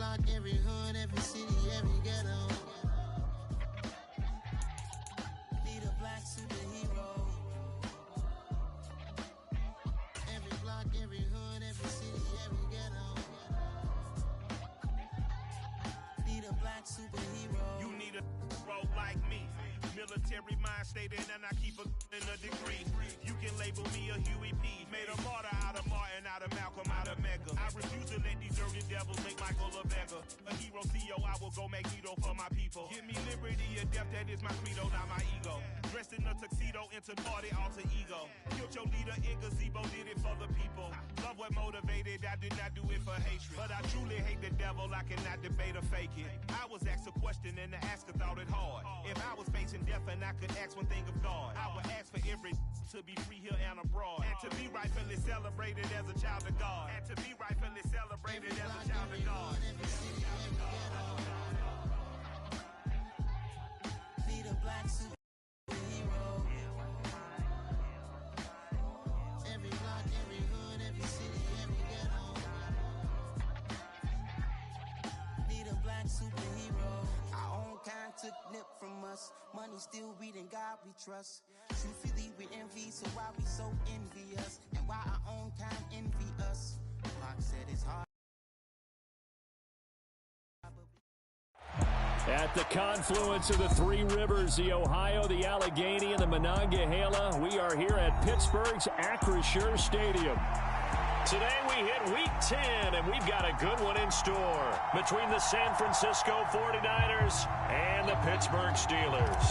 block, every hood, every city, every ghetto. Need a black superhero. Every block, every hood, every city, every ghetto. Need a black superhero. You need a bro like me. Military mind stated, and I keep in a degree. You can label me a Huey P. Made a martyr out of Martin, out of Malcolm, out of Mega. I refuse to let these dirty devils make Michael a beggar. A hero CEO, I will go Magneto for my people. Give me liberty or death, that is my credo, not my ego. Dressed in a tuxedo, into party, alter ego. Killed your leader in gazebo, did it for the people. Love what motivated, I did not do it for hatred. But I truly hate the devil, I cannot debate or fake it. I was asked a question and the asker thought it hard. If I was facing death and I could ask one thing of God, I would ask for every to be free here and abroad, and to be rightfully celebrated as a child of God, and to be rightfully celebrated as a child of God. Need a black superhero. Every block, every hood, every city, every ghetto. Need a black superhero. Our own kind took nip from us. Money still reading, God we trust. Truthfully we envy, so why we so envious? And why our own kind envy us? Pac said it's hard. At the confluence of the three rivers, the Ohio, the Allegheny, and the Monongahela, we are here at Pittsburgh's Acrisure Stadium. Today we hit Week 10, and we've got a good one in store between the San Francisco 49ers and the Pittsburgh Steelers.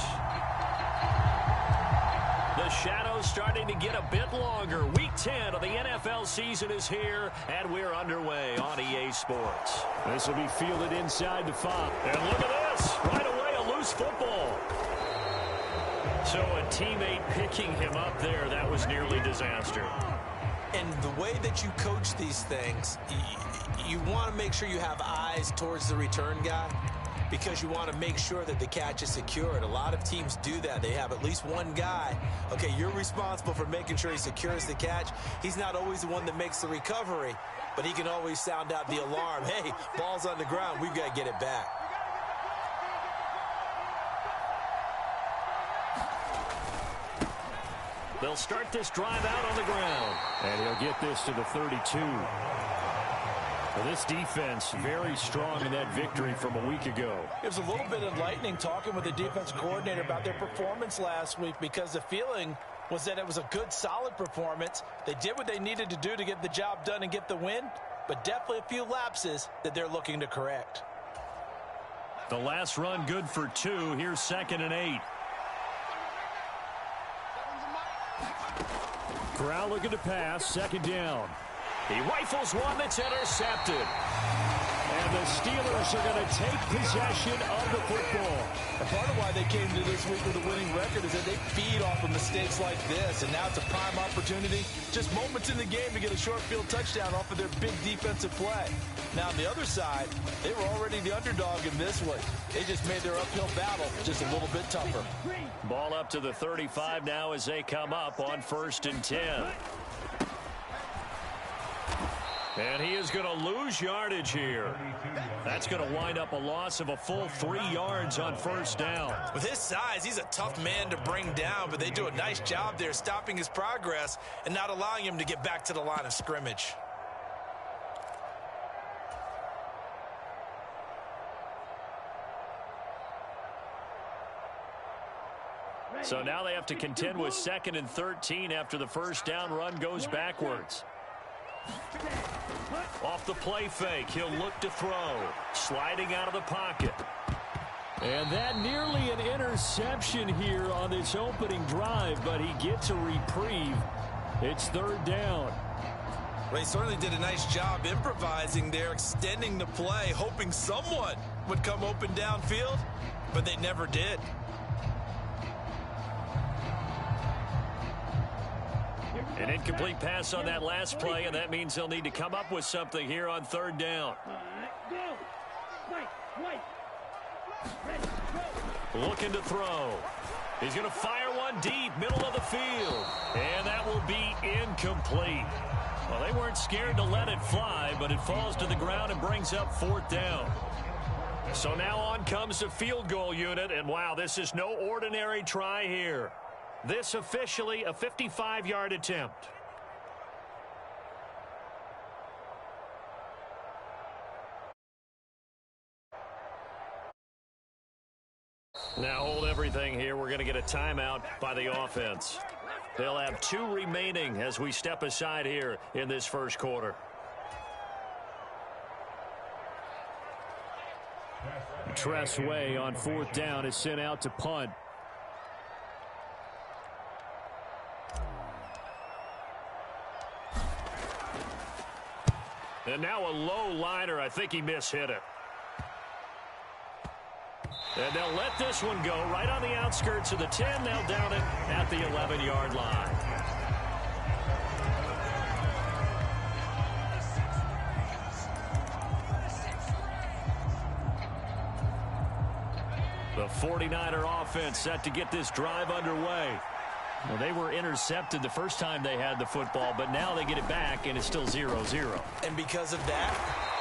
The shadow's starting to get a bit longer. Week 10 of the NFL season is here, and we're underway on EA Sports. This will be fielded inside the 5. And look at this. Right away, a loose football. So a teammate picking him up there, that was nearly disaster. And the way that you coach these things, you want to make sure you have eyes towards the return guy, because you want to make sure that the catch is secured. A lot of teams do that. They have at least one guy. Okay, you're responsible for making sure he secures the catch. He's not always the one that makes the recovery, but he can always sound out the alarm. Hey, ball's on the ground. We've got to get it back. They'll start this drive out on the ground, and he'll get this to the 32. Well, this defense very strong in that victory from a week ago. It was a little bit enlightening talking with the defense coordinator about their performance last week, because the feeling was that it was a good, solid performance. They did what they needed to do to get the job done and get the win, but definitely a few lapses that they're looking to correct. The last run good for 2. Here's 2nd and 8. Corral looking to pass, 2nd down. He rifles one that's intercepted. And the Steelers are going to take possession of the football. And part of why they came to this week with a winning record is that they feed off of mistakes like this. And now it's a prime opportunity, just moments in the game, to get a short field touchdown off of their big defensive play. Now, on the other side, they were already the underdog in this one. They just made their uphill battle just a little bit tougher. Ball up to the 35 now as they come up on 1st and 10. And he is going to lose yardage here. That's going to wind up a loss of a full 3 yards on 1st down. With his size, he's a tough man to bring down, but they do a nice job there stopping his progress and not allowing him to get back to the line of scrimmage. So now they have to contend with 2nd and 13 after the 1st down run goes backwards. Off the play fake, he'll look to throw. Sliding out of the pocket. And that nearly an interception here on this opening drive, but he gets a reprieve. It's 3rd down. Well, he certainly did a nice job improvising there, extending the play, hoping someone would come open downfield, but they never did. An incomplete pass on that last play, and that means they'll need to come up with something here on 3rd down. Looking to throw. He's going to fire one deep, middle of the field. And that will be incomplete. Well, they weren't scared to let it fly, but it falls to the ground and brings up 4th down. So now on comes the field goal unit, and wow, this is no ordinary try here. This officially a 55-yard attempt. Now hold everything here. We're going to get a timeout by the offense. They'll have 2 remaining as we step aside here in this first quarter. Tressway on 4th down is sent out to punt. And now a low liner. I think he mishit it. And they'll let this one go right on the outskirts of the 10. They'll down it at the 11-yard line. The 49er offense set to get this drive underway. Well, they were intercepted the first time they had the football, but now they get it back, and it's still 0-0. And because of that,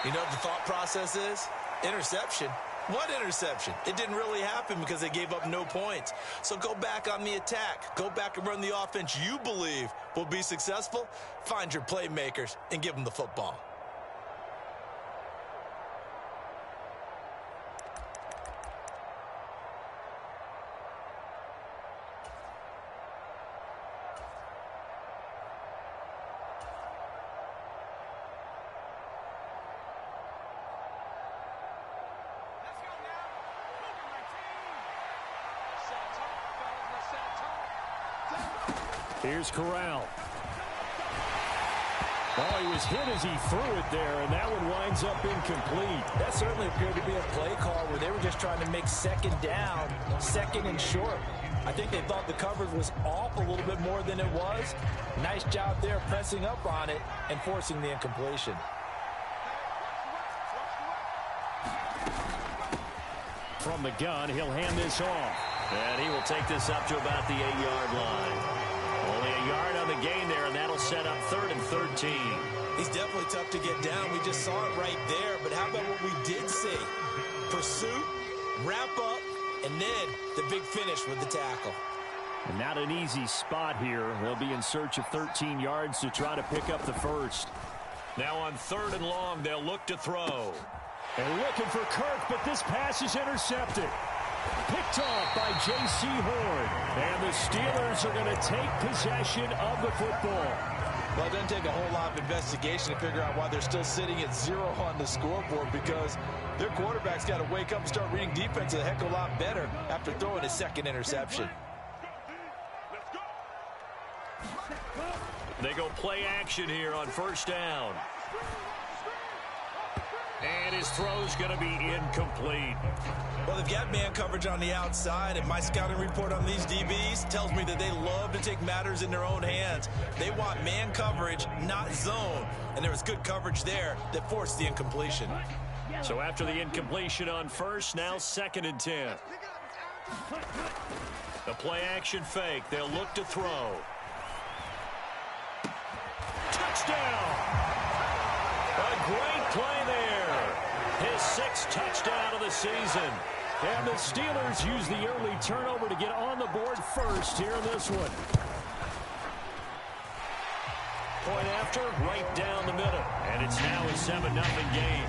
you know what the thought process is? Interception. What interception? It didn't really happen because they gave up no points. So go back on the attack. Go back and run the offense you believe will be successful. Find your playmakers and give them the football. Here's Corral. Oh, he was hit as he threw it there, and that one winds up incomplete. That certainly appeared to be a play call where they were just trying to make second down, second and short. I think they thought the coverage was off a little bit more than it was. Nice job there pressing up on it and forcing the incompletion. From the gun, he'll hand this off. And he will take this up to about the 8-yard line. Only a yard on the gain there, and that'll set up 3rd and 13. He's definitely tough to get down. We just saw it right there. But how about what we did see? Pursuit, wrap up, and then the big finish with the tackle. And not an easy spot here. They'll be in search of 13 yards to try to pick up the first. Now on 3rd and long, they'll look to throw. And looking for Kirk, but this pass is intercepted. Picked off by J.C. Horn. And the Steelers are going to take possession of the football. Well, it doesn't take a whole lot of investigation to figure out why they're still sitting at 0 on the scoreboard, because their quarterback's got to wake up and start reading defense a heck of a lot better after throwing his second interception. They go play action here on 1st down. And his throw's going to be incomplete. Well, they've got man coverage on the outside, and my scouting report on these DBs tells me that they love to take matters in their own hands. They want man coverage, not zone. And there was good coverage there that forced the incompletion. So after the incompletion on 1st, now 2nd and 10. The play action fake. They'll look to throw. Touchdown! A great play there. His 6th touchdown of the season. And the Steelers use the early turnover to get on the board first here in this one. Point after, right down the middle. And it's now a 7-0 game.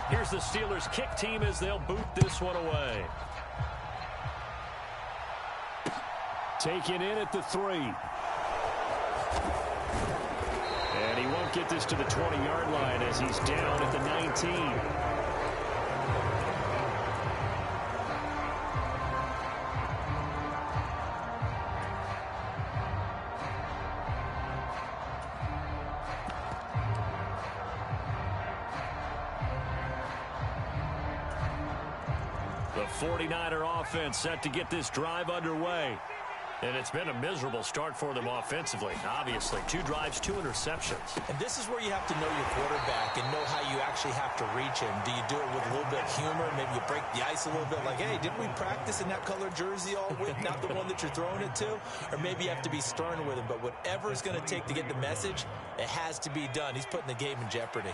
Here's the Steelers kick team as they'll boot this one away. Taken in at the 3. And he won't get this to the 20-yard line as he's down at the 19. The 49er offense set to get this drive underway. And it's been a miserable start for them offensively, obviously. 2 drives, 2 interceptions. And this is where you have to know your quarterback and know how you actually have to reach him. Do you do it with a little bit of humor? Maybe you break the ice a little bit like, hey, didn't we practice in that colored jersey all week? Not the one that you're throwing it to? Or maybe you have to be stern with him. But whatever it's going to take to get the message, it has to be done. He's putting the game in jeopardy.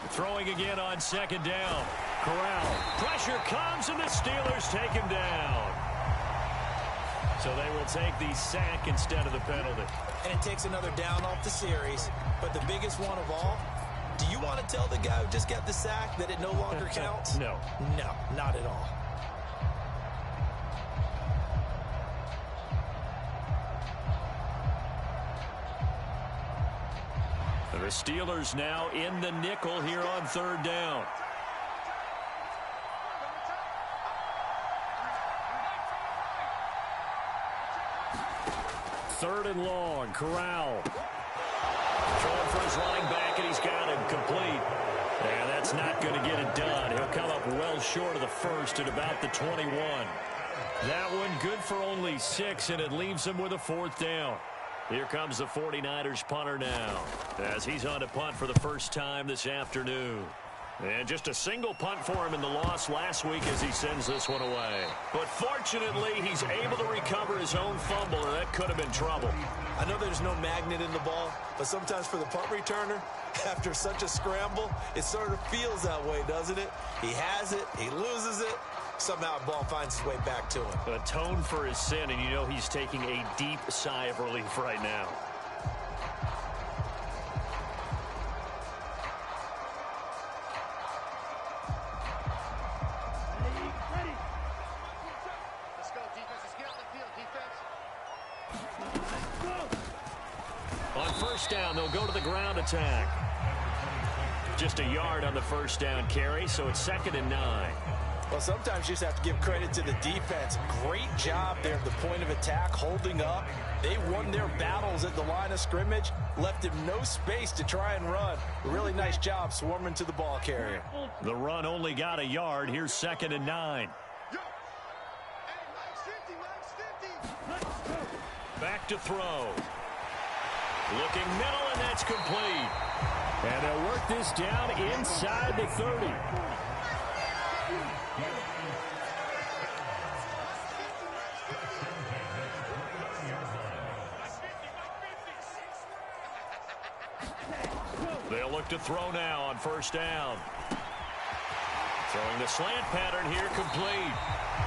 Throwing again on 2nd down. Corral. Pressure comes, and the Steelers take him down. So they will take the sack instead of the penalty. And it takes another down off the series. But the biggest one of all, do you want to tell the guy who just got the sack that it no longer counts? No. No, not at all. The Steelers now in the nickel here on 3rd down. Third and long. Corral. Throwing for his running back, and he's got him complete. And that's not going to get it done. He'll come up well short of the first at about the 21. That one good for only 6, and it leaves him with a 4th down. Here comes the 49ers punter now, as he's on to punt for the first time this afternoon. And just a single punt for him in the loss last week as he sends this one away. But fortunately, he's able to recover his own fumble, and that could have been trouble. I know there's no magnet in the ball, but sometimes for the punt returner, after such a scramble, it sort of feels that way, doesn't it? He has it, he loses it. Somehow the ball finds its way back to him. Atone for his sin, and you know he's taking a deep sigh of relief right now. Let's go, defense. Let's get on the field, defense. On 1st down, they'll go to the ground attack. Just a yard on the 1st down carry, so it's 2nd and 9. Well, sometimes you just have to give credit to the defense. Great job there at the point of attack, holding up. They won their battles at the line of scrimmage, left him no space to try and run. Really nice job swarming to the ball carrier. The run only got a yard. Here's 2nd and 9. Back to throw. Looking middle, and that's complete. And they'll work this down inside the 30. They'll look to throw now on 1st down. Throwing the slant pattern here complete.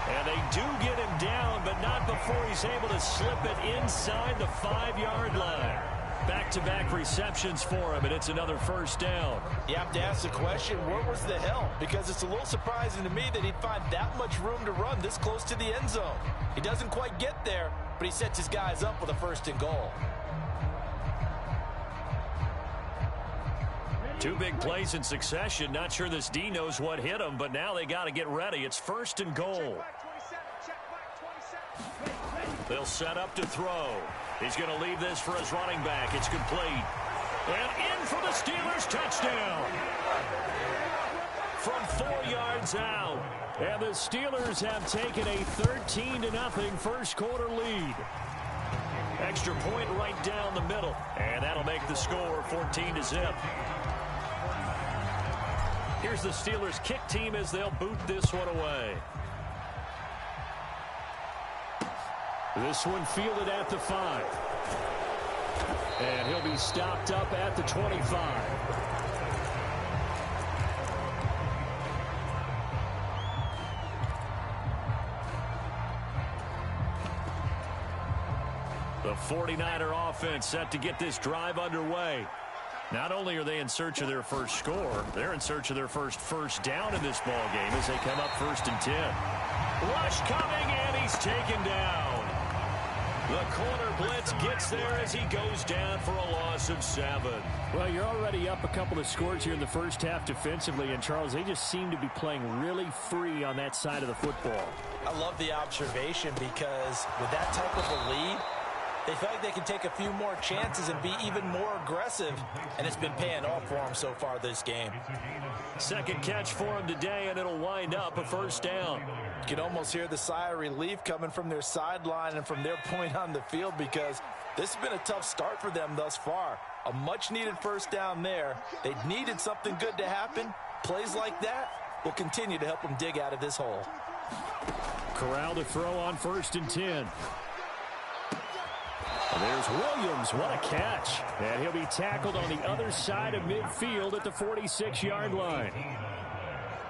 And they do get him down, but not before he's able to slip it inside the 5-yard line. Back-to-back receptions for him, and it's another 1st down. You have to ask the question, where was the help? Because it's a little surprising to me that he'd find that much room to run this close to the end zone. He doesn't quite get there, but he sets his guys up with a 1st and goal. 2 big plays in succession. Not sure this D knows what hit him, but now they got to get ready. It's 1st and goal. They'll set up to throw. He's going to leave this for his running back. It's complete. And in for the Steelers touchdown. From 4 yards out. And the Steelers have taken a 13-0 first quarter lead. Extra point right down the middle. And that'll make the score 14-0. Here's the Steelers kick team as they'll boot this one away. This one fielded at the 5. And he'll be stopped up at the 25. The 49er offense set to get this drive underway. Not only are they in search of their first score, they're in search of their first down in this ball game as they come up 1st and 10. Rush coming, and he's taken down. The corner blitz gets there as he goes down for a loss of 7. Well, you're already up a couple of scores here in the first half defensively, and Charles, they just seem to be playing really free on that side of the football. I love the observation because with that type of a lead, They feel like they can take a few more chances and be even more aggressive, and it's been paying off for them so far this game. Second catch for him today, and it'll wind up a first down. You can almost hear the sigh of relief coming from their sideline and from their point on the field, because this has been a tough start for them thus far. A much-needed first down there. They needed something good to happen. Plays like that will continue to help them dig out of this hole. Corral to throw on 1st and 10. There's Williams. What a catch. And he'll be tackled on the other side of midfield at the 46-yard line.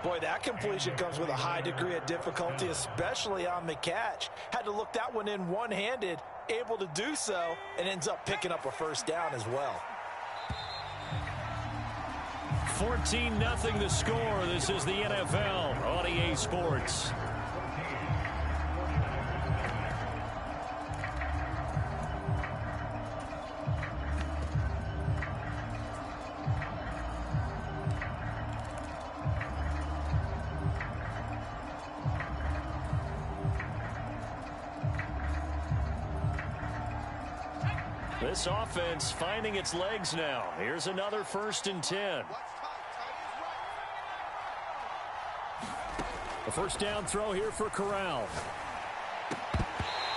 Boy, that completion comes with a high degree of difficulty, especially on the catch. Had to look that one in one-handed, able to do so, and ends up picking up a first down as well. 14-0 the score. This is the NFL on EA Sports. This offense finding its legs now. Here's another 1st and 10. A first down throw here for Corral.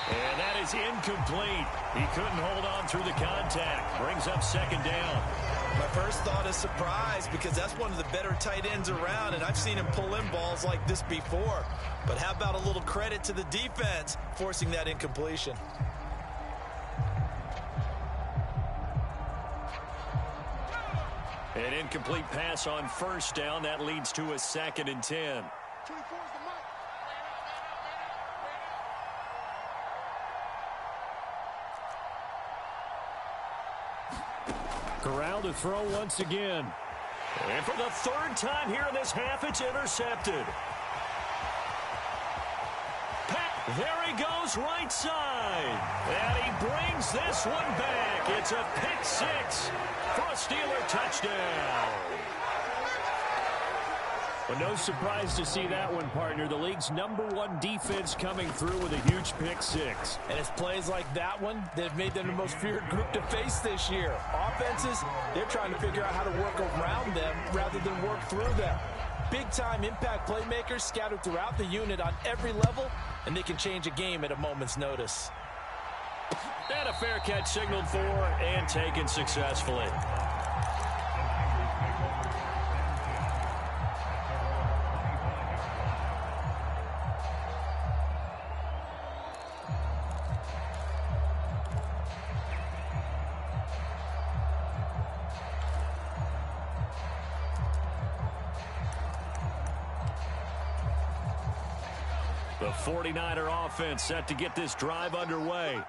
And that is incomplete. He couldn't hold on through the contact. Brings up 2nd down. My first thought is surprise, because that's one of the better tight ends around, and I've seen him pull in balls like this before. But how about a little credit to the defense forcing that incompletion? An incomplete pass on 1st down. That leads to a 2nd and 10. Corral to throw once again. And for the 3rd time here in this half, it's intercepted. There he goes, right side. And he brings this one back. It's a pick 6 for a Steeler touchdown. But no surprise to see that one, partner. The league's #1 defense coming through with a huge pick 6. And it's plays like that one that have made them the most feared group to face this year. Offenses, they're trying to figure out how to work around them rather than work through them. Big-time impact playmakers scattered throughout the unit on every level, and they can change a game at a moment's notice. And a fair catch signaled for and taken successfully. The 49er offense set to get this drive underway.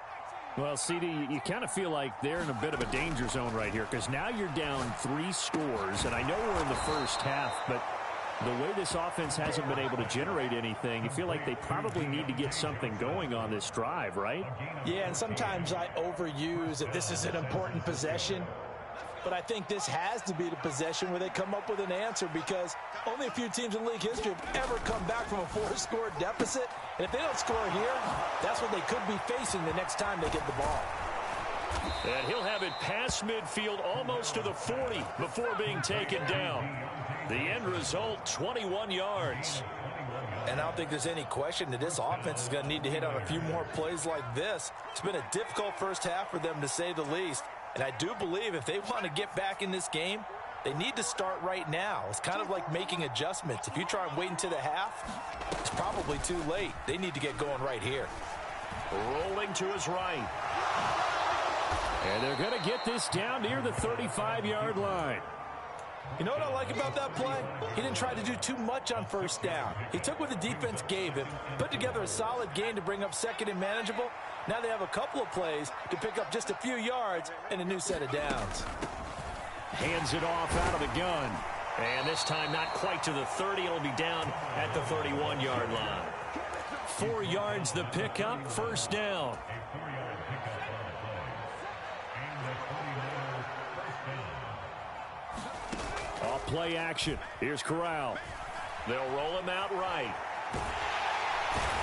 Well, CD, you kind of feel like they're in a bit of a danger zone right here, because now you're down 3 scores, and I know we're in the first half, but the way this offense hasn't been able to generate anything, you feel like they probably need to get something going on this drive, right? Yeah, and sometimes I overuse that this is an important possession. But I think this has to be the possession where they come up with an answer, because only a few teams in league history have ever come back from a 4-score deficit. And if they don't score here, that's what they could be facing the next time they get the ball. And he'll have it past midfield almost to the 40 before being taken down. The end result, 21 yards. And I don't think there's any question that this offense is going to need to hit on a few more plays like this. It's been a difficult first half for them, to say the least. And I do believe if they want to get back in this game, they need to start right now. It's kind of like making adjustments. If you try and wait until the half, it's probably too late. They need to get going right here. Rolling to his right. And they're going to get this down near the 35-yard line. You know what I like about that play? He didn't try to do too much on first down. He took what the defense gave him, put together a solid game to bring up 2nd and manageable. Now they have a couple of plays to pick up just a few yards and a new set of downs. Hands it off out of the gun. And this time not quite to the 30. It'll be down at the 31-yard line. 4 yards the pickup, first down. Off play action. Here's Corral. They'll roll him out right.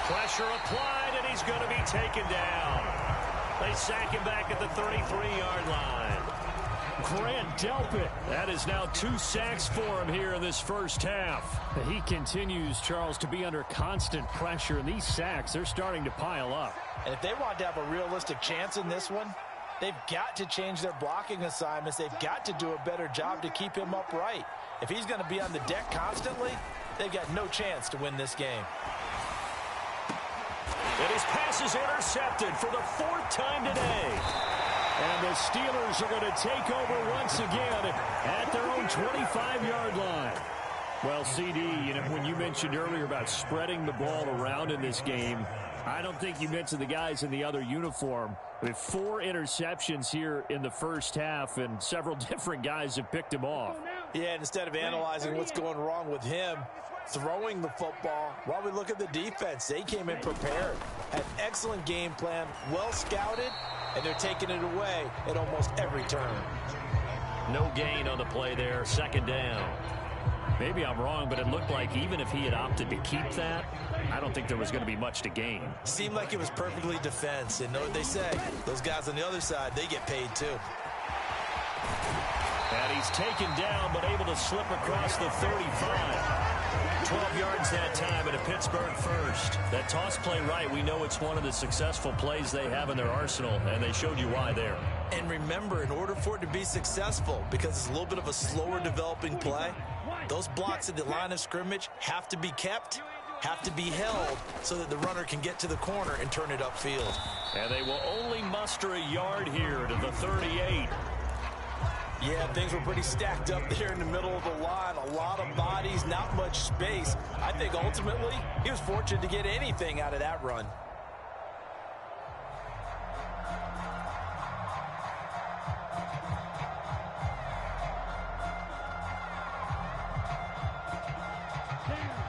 Pressure applied, and he's going to be taken down. They sack him back at the 33-yard line. Grant Delpit. That is now 2 sacks for him here in this first half. He continues, Charles, to be under constant pressure, and these sacks, they're starting to pile up. And if they want to have a realistic chance in this one, they've got to change their blocking assignments. They've got to do a better job to keep him upright. If he's going to be on the deck constantly, they've got no chance to win this game. And his pass is intercepted for the 4th time today. And the Steelers are going to take over once again at their own 25-yard line. Well, CD, when you mentioned earlier about spreading the ball around in this game, I don't think you mentioned the guys in the other uniform. With 4 interceptions here in the first half, and several different guys have picked him off. Yeah, and instead of analyzing what's going wrong with him throwing the football, while we look at the defense, they came in prepared, had an excellent game plan, well scouted, and they're taking it away at almost every turn. No gain on the play there, 2nd down. Maybe I'm wrong, but it looked like even if he had opted to keep that, I don't think there was going to be much to gain. Seemed like it was perfectly defense, and know what they say, those guys on the other side, they get paid too. And he's taken down, but able to slip across the 35. 12 yards that time and a Pittsburgh first. That toss play right, we know it's one of the successful plays they have in their arsenal, and they showed you why there. And remember, in order for it to be successful, because it's a little bit of a slower developing play, those blocks at the line of scrimmage have to be kept, have to be held, so that the runner can get to the corner and turn it upfield. And they will only muster a yard here to the 38. Yeah, things were pretty stacked up there in the middle of the line. A lot of bodies, not much space. I think ultimately he was fortunate to get anything out of that run.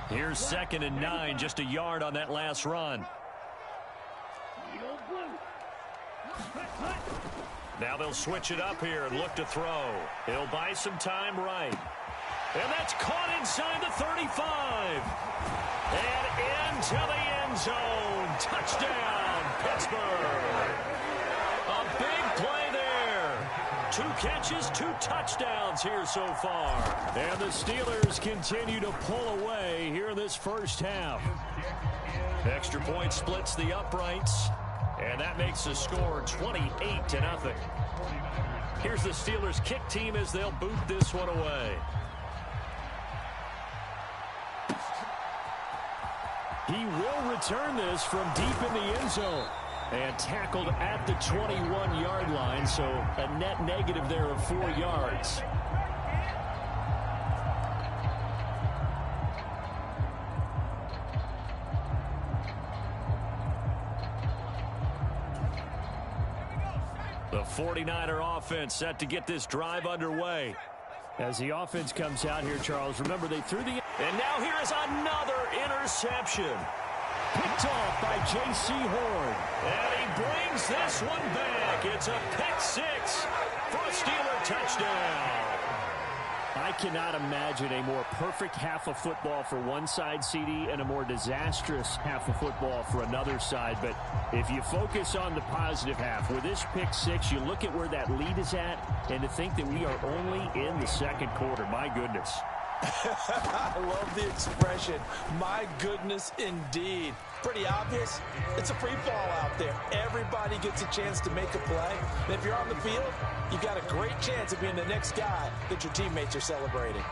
Here's 2nd and 9, just a yard on that last run. Now they'll switch it up here and look to throw. He'll buy some time right. And that's caught inside the 35. And into the end zone. Touchdown, Pittsburgh. A big play there. 2 catches, 2 touchdowns here so far. And the Steelers continue to pull away here in this first half. Extra point splits the uprights. And that makes the score 28-0. Here's the Steelers kick team as they'll boot this one away. He will return this from deep in the end zone. And tackled at the 21-yard line, so a net negative there of 4 yards. The 49er offense set to get this drive underway. As the offense comes out here, Charles, remember they threw the... And now here is another interception. Picked off by J.C. Horn. And he brings this one back. It's a pick 6 for a Steeler touchdown. I cannot imagine a more perfect half of football for one side, CD, and a more disastrous half of football for another side. But if you focus on the positive half, with this pick 6, you look at where that lead is at, and to think that we are only in the 2nd quarter. My goodness. I love the expression, my goodness indeed. Pretty obvious. It's a free fall out there. Everybody gets a chance to make a play. And if you're on the field, you've got a great chance of being the next guy that your teammates are celebrating.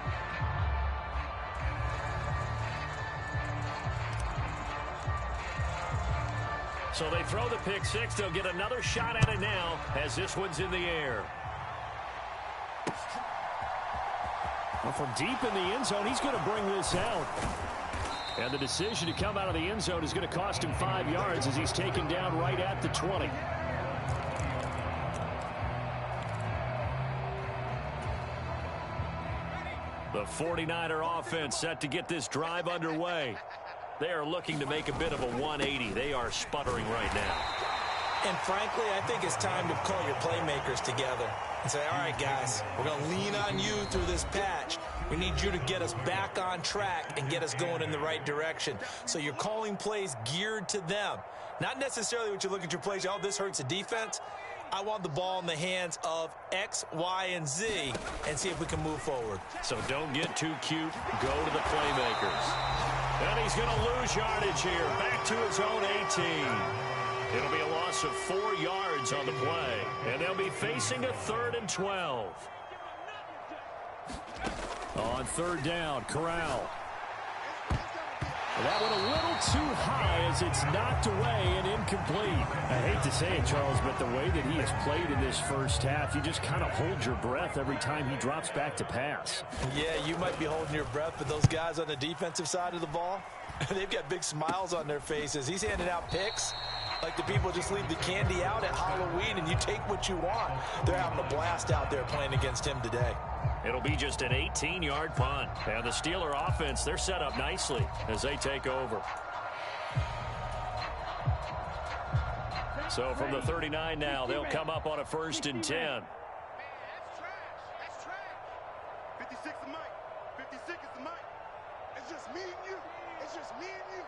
So they throw the pick 6. They'll get another shot at it now as this one's in the air. Well, from deep in the end zone, he's going to bring this out. And the decision to come out of the end zone is going to cost him 5 yards as he's taken down right at the 20. The 49er offense set to get this drive underway. They are looking to make a bit of a 180. They are sputtering right now. And frankly, I think it's time to call your playmakers together and say, all right, guys, we're going to lean on you through this patch. We need you to get us back on track and get us going in the right direction. So you're calling plays geared to them. Not necessarily what you look at your plays, oh, this hurts the defense. I want the ball in the hands of X, Y, and Z and see if we can move forward. So don't get too cute. Go to the playmakers. And he's going to lose yardage here. Back to his own 18. It'll be a loss of 4 yards on the play. And they'll be facing a 3rd and 12. On 3rd down, Corral. That one a little too high as it's knocked away and incomplete. I hate to say it, Charles, but the way that he has played in this first half, you just kind of hold your breath every time he drops back to pass. Yeah, you might be holding your breath, but those guys on the defensive side of the ball, they've got big smiles on their faces. He's handing out picks like the people just leave the candy out at Halloween and you take what you want. They're having a blast out there playing against him today. It'll be just an 18-yard punt. And the Steeler offense, they're set up nicely as they take over. So from the 39 now, they'll come up on a 1st and 10. Man, that's trash. That's trash. 56 is Mike. 56 is the Mike. It's just me and you. It's just me and you.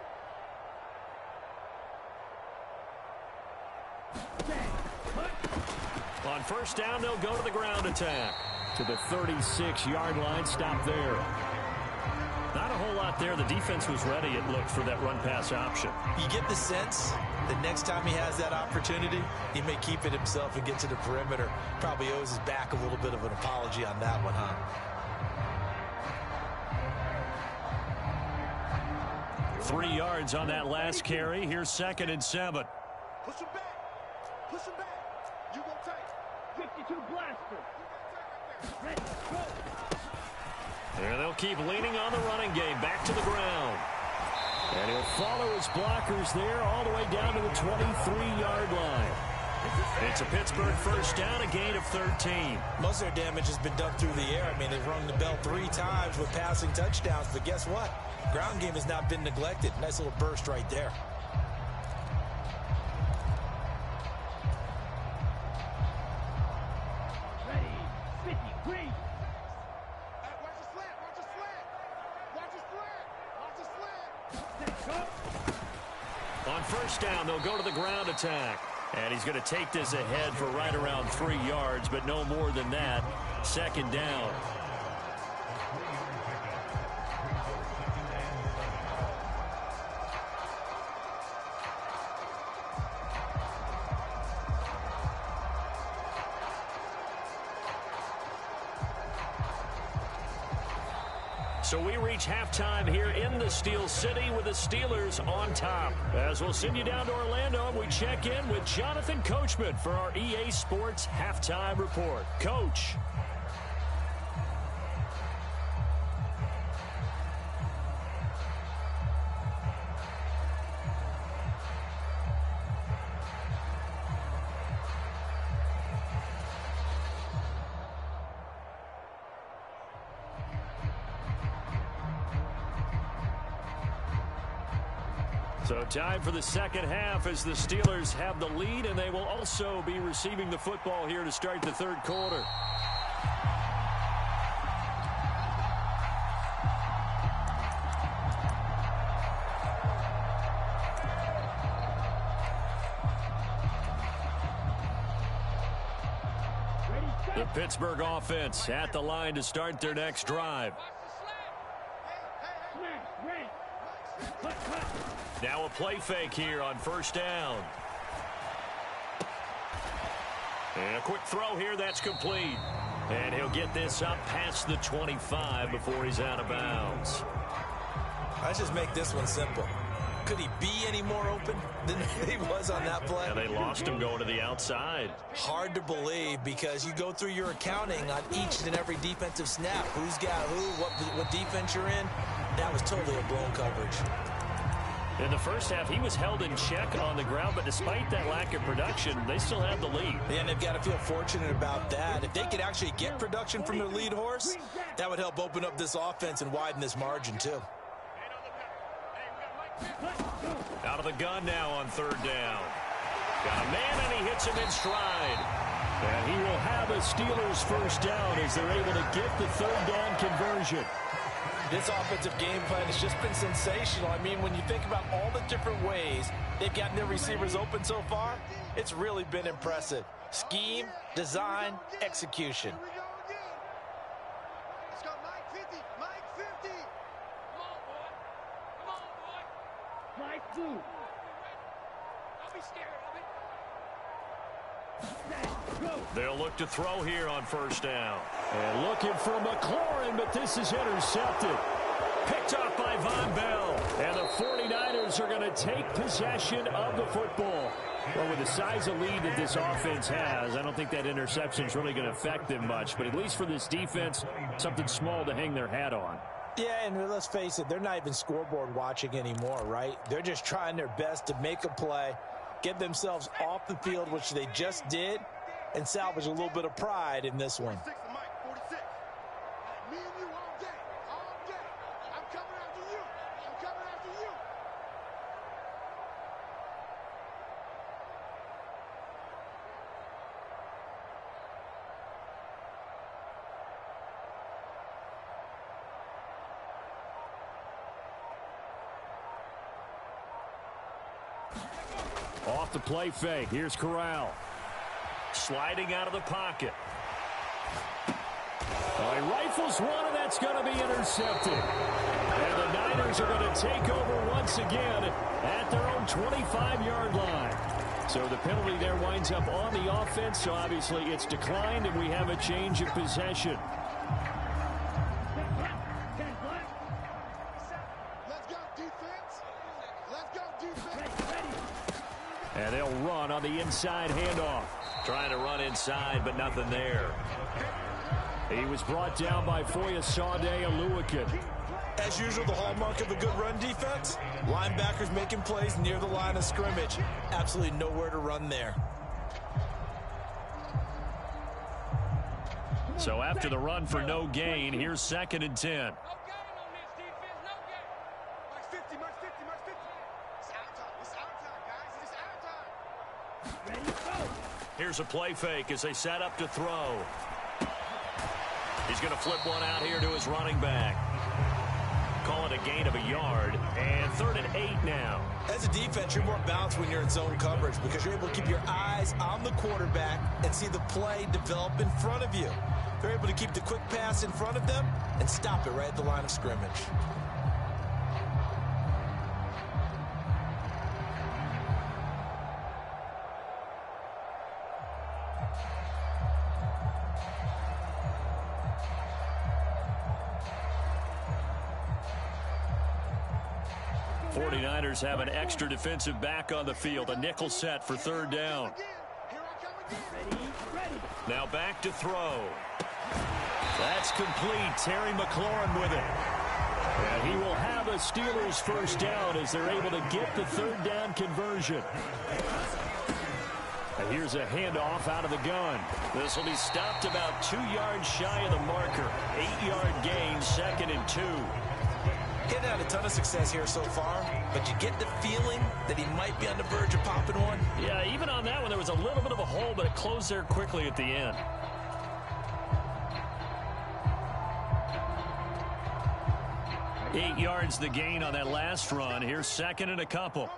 On 1st down, they'll go to the ground attack. To the 36-yard line, stop there. Not a whole lot there. The defense was ready, it looked, for that run-pass option. You get the sense that next time he has that opportunity, he may keep it himself and get to the perimeter. Probably owes his back a little bit of an apology on that one, huh? 3 yards on that last carry. Here's 2nd and 7. Push him back. Push him back. You go tight. 52 blaster. Ready, go. And they'll keep leaning on the running game. Back to the ground. And he'll follow his blockers there all the way down to the 23-yard line. It's a Pittsburgh 1st down, a gain of 13. Most of their damage has been done through the air. I mean, they've rung the bell 3 times with passing touchdowns. But guess what? Ground game has not been neglected. Nice little burst right there. On 1st down, they'll go to the ground attack. And he's going to take this ahead for right around 3 yards, but no more than that. 2nd down. So we reach halftime here in the Steel City with the Steelers on top. As we'll send you down to Orlando, and we check in with Jonathan Coachman for our EA Sports Halftime Report. Coach. So time for the 2nd half as the Steelers have the lead, and they will also be receiving the football here to start the 3rd quarter. The Pittsburgh offense at the line to start their next drive. Now a play fake here on 1st down. And a quick throw here, that's complete. And he'll get this up past the 25 before he's out of bounds. Let's just make this one simple. Could he be any more open than he was on that play? And they lost him going to the outside. Hard to believe because you go through your accounting on each and every defensive snap. Who's got who, what defense you're in. That was totally a blown coverage. In the first half, he was held in check on the ground, but despite that lack of production, they still have the lead. And they've got to feel fortunate about that. If they could actually get production from their lead horse, that would help open up this offense and widen this margin, too. Out of the gun now on 3rd down. Got a man, and he hits him in stride. And he will have a Steelers first down as they're able to get the third down conversion. This offensive game plan has just been sensational. I mean, when you think about all the different ways they've gotten their receivers open so far, it's really been impressive. Scheme, design, execution. Here we go again. Let's go, Mike 50. Mike 50. Come on, boy. Come on, boy. Mike 2. Don't be scared of it. They'll look to throw here on first down. And looking for McLaurin, but this is intercepted. Picked off by Von Bell. And the 49ers are going to take possession of the football. Well, with the size of lead that this offense has, I don't think that interception is really going to affect them much. But at least for this defense, something small to hang their hat on. Yeah, and let's face it, they're not even scoreboard watching anymore, right? They're just trying their best to make a play, get themselves off the field, which they just did, and salvage a little bit of pride in this one. 46 to Mike, 46. Me and you all day. All day. I'm coming after you. I'm coming after you. Off the play fake. Here's Corral. Sliding out of the pocket. He rifles one, and that's going to be intercepted. And the Niners are going to take over once again at their own 25-yard line. So the penalty there winds up on the offense, so obviously it's declined, and we have a change of possession. Let's go, defense. Let's go, defense. And they'll run on the inside handoff. Trying to run inside, but nothing there. He was brought down by Foyesade Oluwakin. As usual, the hallmark of a good run defense, linebackers making plays near the line of scrimmage. Absolutely nowhere to run there. So after the run for no gain, here's 2nd and 10. No gain on this defense. No gain. Mike 50, Mike 50, Mike 50. It's out time. It's out time, guys. It's out time. Ready, go. Here's a play fake as they set up to throw. He's going to flip one out here to his running back. Call it a gain of a yard. And 3rd and 8 now. As a defense, you're more balanced when you're in zone coverage because you're able to keep your eyes on the quarterback and see the play develop in front of you. They're able to keep the quick pass in front of them and stop it right at the line of scrimmage. Have an extra defensive back on the field. A nickel set for 3rd down. Now back to throw. That's complete. Terry McLaurin with it. And he will have a Steelers first down as they're able to get the 3rd down conversion. And here's a handoff out of the gun. This will be stopped about 2 yards shy of the marker. 8-yard gain, 2nd and 2. Getting had a ton of success here so far, but you get the feeling that he might be on the verge of popping one. Yeah, even on that one, there was a little bit of a hole, but it closed there quickly at the end. Eight yards the gain on that last run. Here's 2nd and a couple.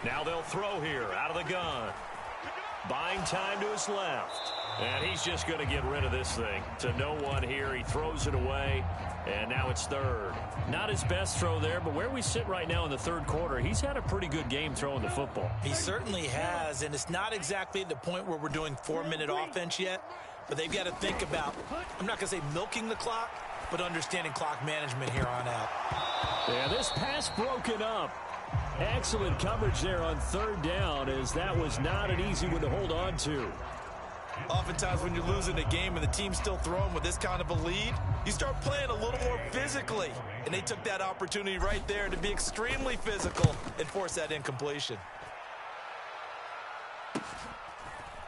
Now they'll throw here out of the gun. Buying time to his left. And he's just going to get rid of this thing. To no one here. He throws it away. And now it's 3rd. Not his best throw there, but where we sit right now in the 3rd quarter, he's had a pretty good game throwing the football. He certainly has, and it's not exactly the point where we're doing 4-minute offense yet, but they've got to think about, I'm not going to say milking the clock, but understanding clock management here on out. Yeah, this pass broken up. Excellent coverage there on 3rd down, as that was not an easy one to hold on to. Oftentimes when you're losing a game and the team's still throwing with this kind of a lead, you start playing a little more physically. And they took that opportunity right there to be extremely physical and force that incompletion.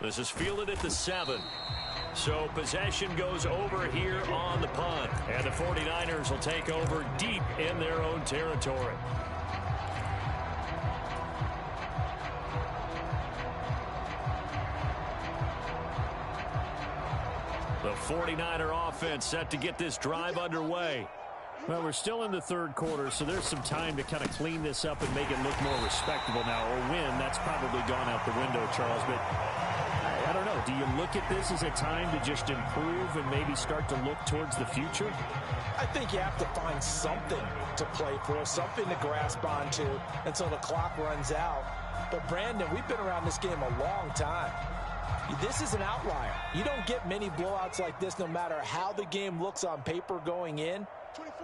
This is fielded at the 7. So possession goes over here on the punt. And the 49ers will take over deep in their own territory. The 49er offense set to get this drive underway. Well, we're still in the third quarter, so there's some time to kind of clean this up and make it look more respectable now. Or win, that's probably gone out the window, Charles. But I don't know. Do you look at this as a time to just improve and maybe start to look towards the future? I think you have to find something to play for, something to grasp onto until the clock runs out. But, Brandon, we've been around this game a long time. This is an outlier. You don't get many blowouts like this no matter how the game looks on paper going in.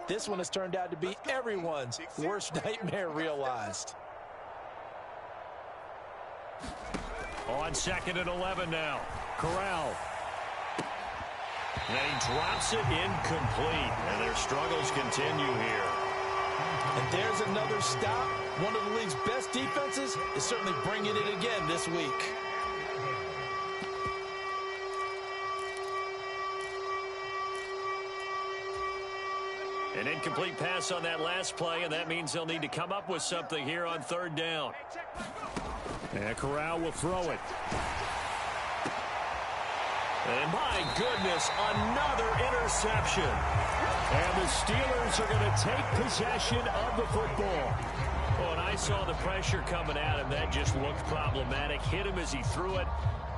This one has turned out to be everyone's worst nightmare realized. On 2nd and 11 now. Corral. And he drops it incomplete. And their struggles continue here. And there's another stop. One of the league's best defenses is certainly bringing it again this week. An incomplete pass on that last play, and that means they'll need to come up with something here on 3rd down. And Corral will throw it. And my goodness, another interception. And the Steelers are going to take possession of the football. Oh, and I saw the pressure coming at him. That just looked problematic. Hit him as he threw it.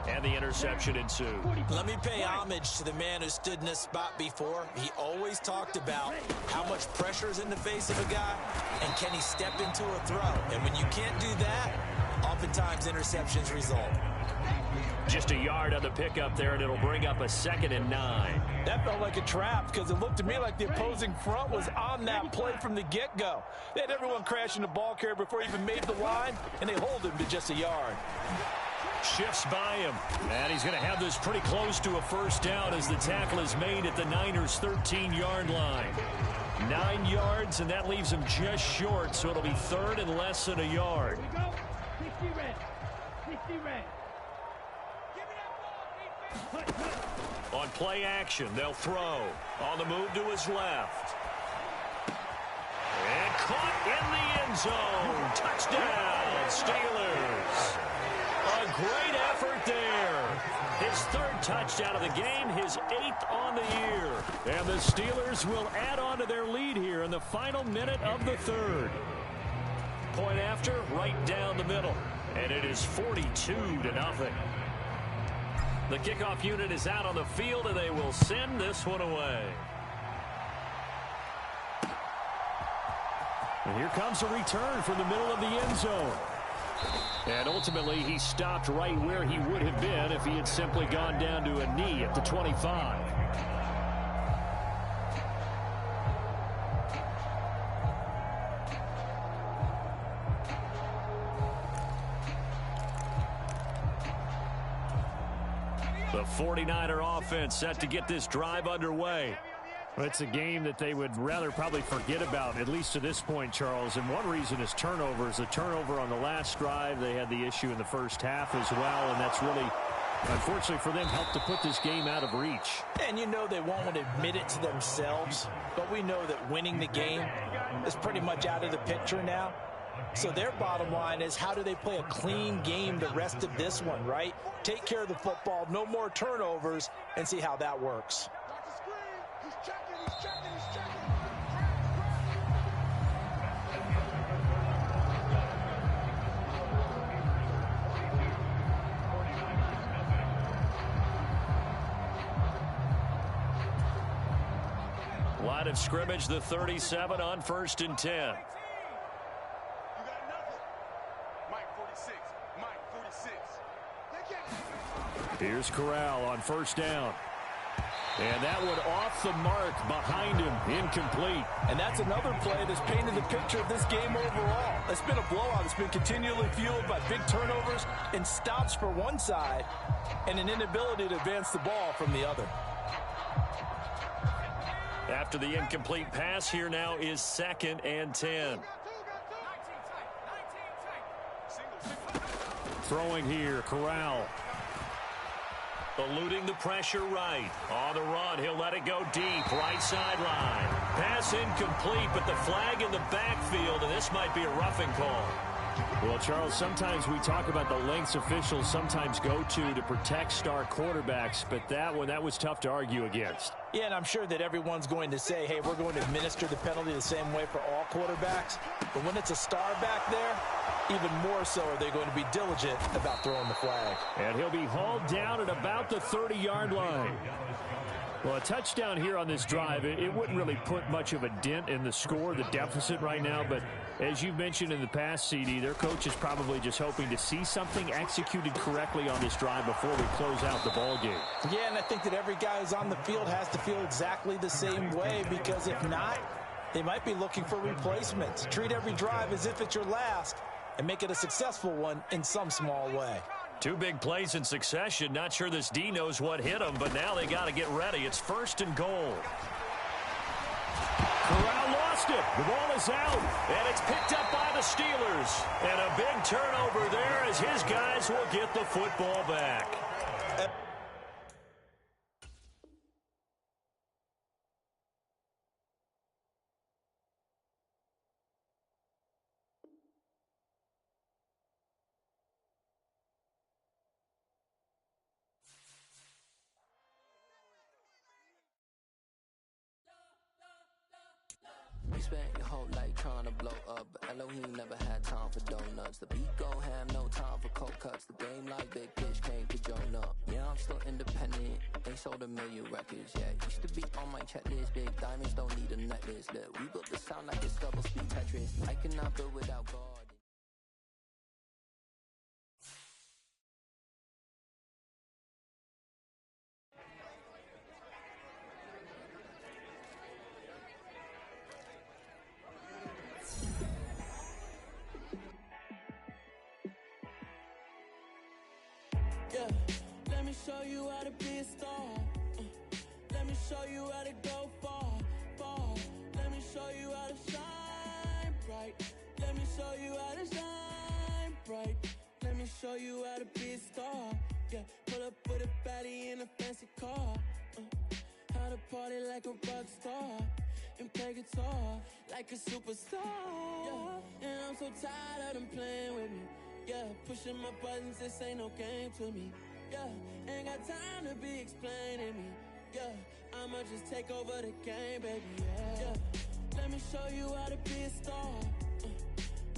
And the interception ensued. Let me pay homage to the man who stood in this spot before. He always talked about how much pressure is in the face of a guy and can he step into a throw. And when you can't do that, oftentimes interceptions result. Just a yard on the pickup there, and it'll bring up a 2nd and 9. That felt like a trap because it looked to me like the opposing front was on that play from the get-go. They had everyone crashing the ball carrier before he even made the line, and they hold him to just a yard. Shifts by him, and he's going to have this pretty close to a 1st down as the tackle is made at the Niners' 13-yard line. 9 yards, and that leaves him just short, so it'll be 3rd and less than a yard. 60 red. 60 red. On play action, they'll throw. On the move to his left. And caught in the end zone. Touchdown, Steelers. A great effort there. His 3rd touchdown of the game, his 8th on the year. And the Steelers will add on to their lead here in the final minute of the 3rd. Point after, right down the middle. And it is 42-0. The kickoff unit is out on the field, and they will send this one away. And here comes a return from the middle of the end zone. And ultimately, he stopped right where he would have been if he had simply gone down to a knee at the 25. The 49er offense set to get this drive underway. Well, it's a game that they would rather probably forget about, at least to this point, Charles. And one reason is turnovers. A turnover on the last drive. They had the issue in the first half as well, and that's really, unfortunately for them, helped to put this game out of reach. And you know they won't admit it to themselves, but we know that winning the game is pretty much out of the picture now. So their bottom line is, how do they play a clean game the rest of this one, right? Take care of the football, no more turnovers, and see how that works. Line of scrimmage, the 37 on 1st and 10. Here's Corral on 1st down. And that one off the mark behind him, incomplete. And that's another play that's painted the picture of this game overall. It's been a blowout. It's been continually fueled by big turnovers and stops for one side and an inability to advance the ball from the other. After the incomplete pass, here now is 2nd and 10. Throwing here, Corral. Eluding the pressure right. On the run, he'll let it go deep. Right sideline. Pass incomplete, but the flag in the backfield, and this might be a roughing call. Well, Charles, sometimes we talk about the lengths officials sometimes go to protect star quarterbacks, but that was tough to argue against. Yeah, and I'm sure that everyone's going to say, hey, we're going to administer the penalty the same way for all quarterbacks. But when it's a star back there, even more so are they going to be diligent about throwing the flag. And he'll be hauled down at about the 30-yard line. Well, a touchdown here on this drive, it wouldn't really put much of a dent in the score, the deficit right now. But as you've mentioned in the past, CD, their coach is probably just hoping to see something executed correctly on this drive before we close out the ball game. Yeah, and I think that every guy who's on the field has to feel exactly the same way, because if not, they might be looking for replacements. Treat every drive as if it's your last and make it a successful one in some small way. Two big plays in succession. Not sure this D knows what hit him, but now they got to get ready. It's 1st and goal. Corral lost it. The ball is out, and it's picked up by the Steelers. And a big turnover there as his guys will get the football back. Spent your whole life trying to blow up, but Elohim never had time for donuts. The beat go ham, no time for cold cuts. The game like Big Fish came to join up. Yeah, I'm still independent. They sold 1 million records. Yeah, used to be on my checklist. Big diamonds don't need a necklace. Look, we built the sound like it's double speed Tetris. I cannot build without God. Yeah, let me show you how to be a star. Let me show you how to go far, far. Let me show you how to shine bright. Let me show you how to shine bright. Let me show you how to be a star. Yeah, pull up with a baddie in a fancy car. How to party like a rock star and play guitar like a superstar. Yeah, and I'm so tired of them playing with me. Yeah, pushing my buttons, this ain't no game to me. Yeah, ain't got time to be explaining me. Yeah, I'ma just take over the game, baby. Yeah, let me show you how to be a star.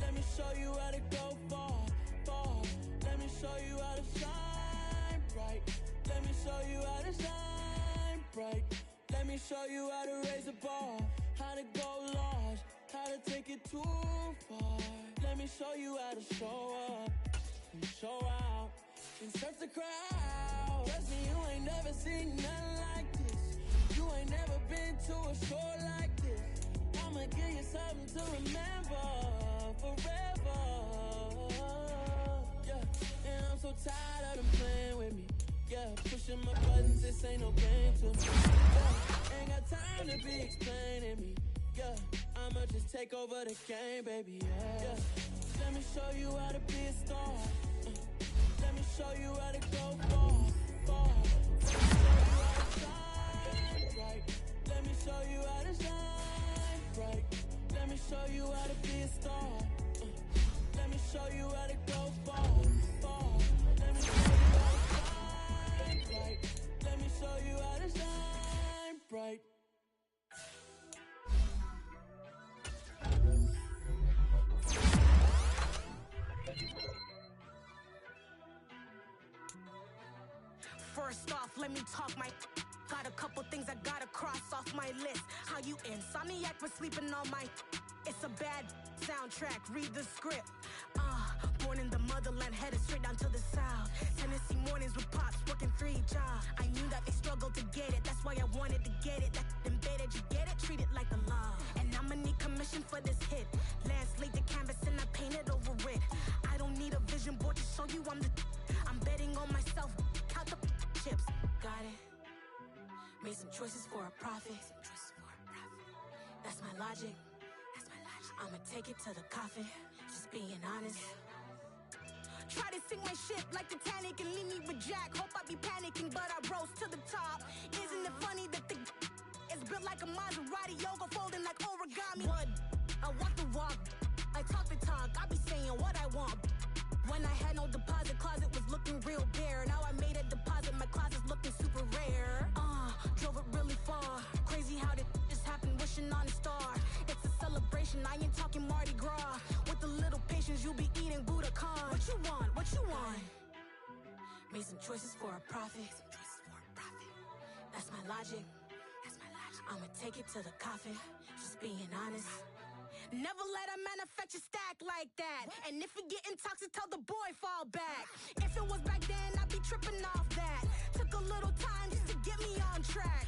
Let me show you how to go far, far. Let me show you how to shine bright. Let me show you how to shine bright. Let me show you how to raise the bar, how to go large, how to take it too far. Let me show you how to show up and show out and surf the crowd. Trust me, you ain't never seen nothing like this. You ain't never been to a show like this. I'ma give you something to remember forever. Yeah, and I'm so tired of them playing with me. Yeah, pushing my buttons, this ain't no game to me. Yeah, ain't got time to be explaining me. Yeah, I'ma just take over the game, baby. Yeah, let me show you how to be a star. Let me show you how to go far, far. Let me show you how to shine bright. Let me show you how to be a star. Let me show you how to go far, far. Let me show you how to shine bright. Let me show you how to shine bright. First off, let me talk my got a couple things I gotta cross off my list. How you insomniac for sleeping on my it's a bad soundtrack, read the script. Born in the motherland, headed straight down to the south. Tennessee mornings with pops, working 3 jobs. I knew that they struggled to get it, that's why I wanted to get it. That embedded, you get it, treat it like the law. And I'ma need commission for this hit. Lance laid the canvas and I painted over it. I don't need a vision board to show you I'm betting on myself, count the chips. Got it. Made some choices for a profit. That's my logic. I'ma take it to the coffin. Just being honest. Try to sink my ship like Titanic and leave me with Jack. Hope I be panicking, but I rose to the top. Isn't it funny that the is built like a Maserati, yoga folding like origami? What? I walk the walk. I talk profit talk, I be saying what I want. When I had no deposit, closet was looking real bare. Now I made a deposit, my closet's looking super rare. Drove it really far. Crazy how this just happened, wishing on a star. It's a celebration, I ain't talking Mardi Gras. With a little patience, you'll be eating Budokan. What you want? What you want? Made some choices for a profit. That's my logic. I'ma take it to the coffin. Just being honest. Never let a manufacture stack like that. And if it getting toxic, tell the boy fall back. If it was back then, I'd be tripping off that. Took a little time just to get me on track.